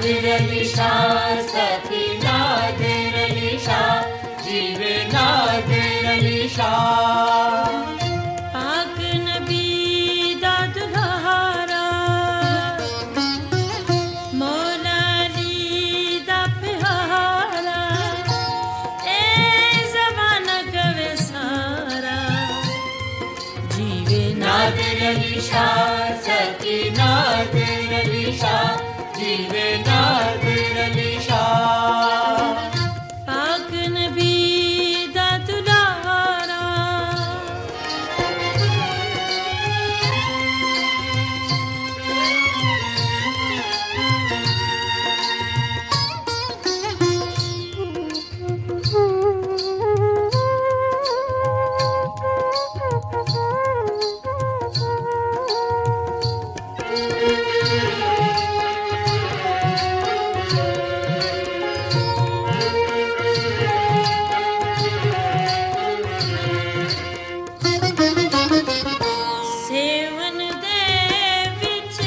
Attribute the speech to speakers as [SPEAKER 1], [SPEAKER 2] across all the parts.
[SPEAKER 1] नादिर अली शाह सती नादिर अली शाह जीवे नादिर अली शाह
[SPEAKER 2] पाक नबी दा दुल्हारा मौला अली दा प्यारा ए ज़माना कवे सारा जीवे
[SPEAKER 1] नादिर अली शाह सती नादिर अली शाह जीवे नादिर अली शाह
[SPEAKER 2] पाक नबी दा दुलारा सेवन दे विच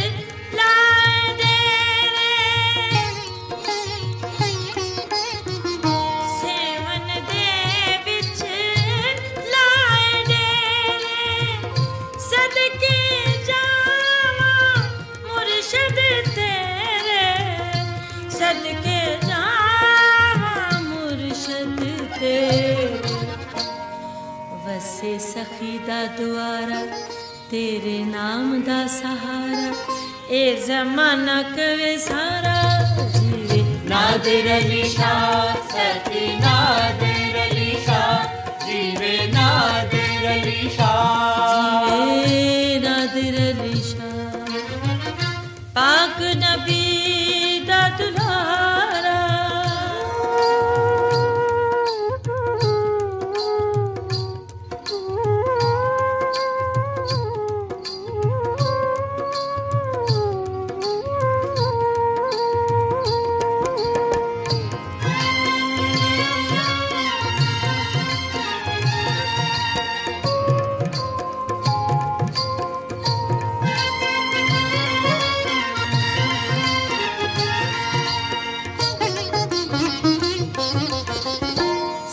[SPEAKER 2] लाए डेरे सेवन दे विच लाए डेरे सदके जावा मुर्शिद तेरे सदके जावा मुर्शिद तेरे वसे सखी दा दुआरा तेरे नाम दा सहारा ए ज़माना कवे सारा जीवे
[SPEAKER 1] नादिर अली शाह सती नादिर अली शाह जीवे नादिर अली शाह
[SPEAKER 2] जीवे नादिर अली शाह पाक नबी दा दुल्हारा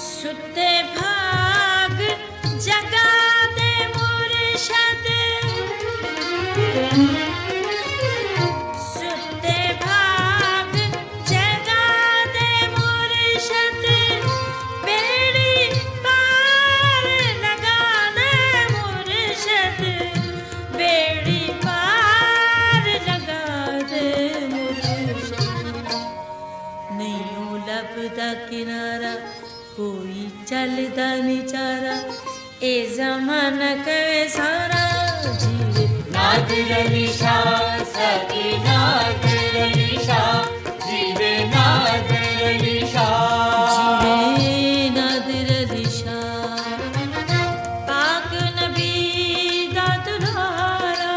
[SPEAKER 2] सुते भाग जगा दे मुर्शद सुते भाग जगा दे मुर्शद बेड़ी पार लगा दे मुर्शद बेड़ी पार लगा दे मुर्शद नहीं लभदा किनारा कोई चलदा निचारा ए ज़माना कवे सारा जीवे
[SPEAKER 1] नादिर अली शाह सती नादिर अली शाह जीवे नादिर अली शाह
[SPEAKER 2] जीवे नादिर अली शाह पाक नबी दा दुल्हारा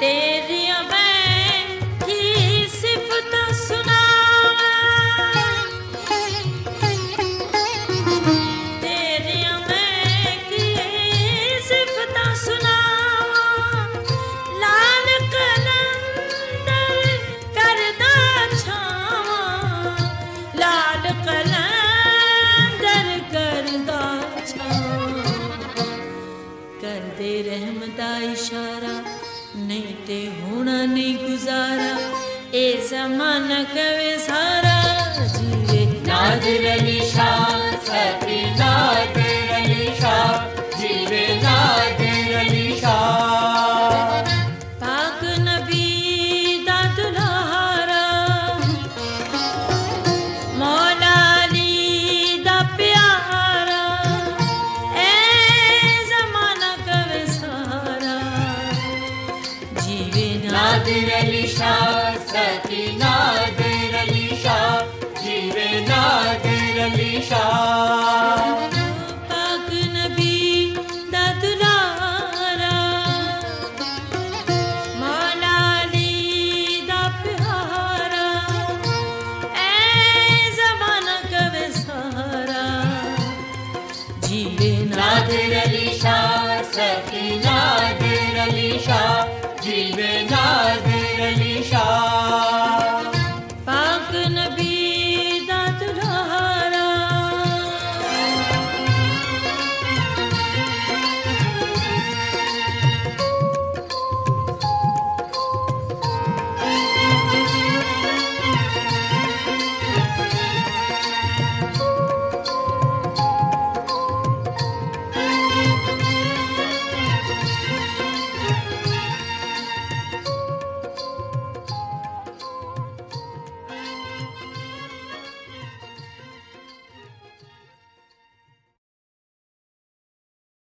[SPEAKER 2] तेरियां मैं की सिफत सुनावा तेरियां मैं की सिफत सुनावा लाल कलंदर करदा छावा लाल कलंदर करदा छावा कर दे रहम दा इशारा नहीं ते होना नहीं गुजारा ए ज़माना कवे सारा जीवे
[SPEAKER 1] नादिर अली शाह सती नादिर अली शाह जीवे नादिर अली शाह
[SPEAKER 2] पाक नबी दा दुल्हारा मौला अली दा प्यारा ए ज़माना कवे सारा जीवे
[SPEAKER 1] नादिर अली शाह सखी नादिर अली शाह जीवे नादिर अली शाह
[SPEAKER 2] पाक नबी दा दुलारा मौला अली दा प्यारा ऐ ज़माना कवे सारा जीवे
[SPEAKER 1] नादिर अली शाह सखी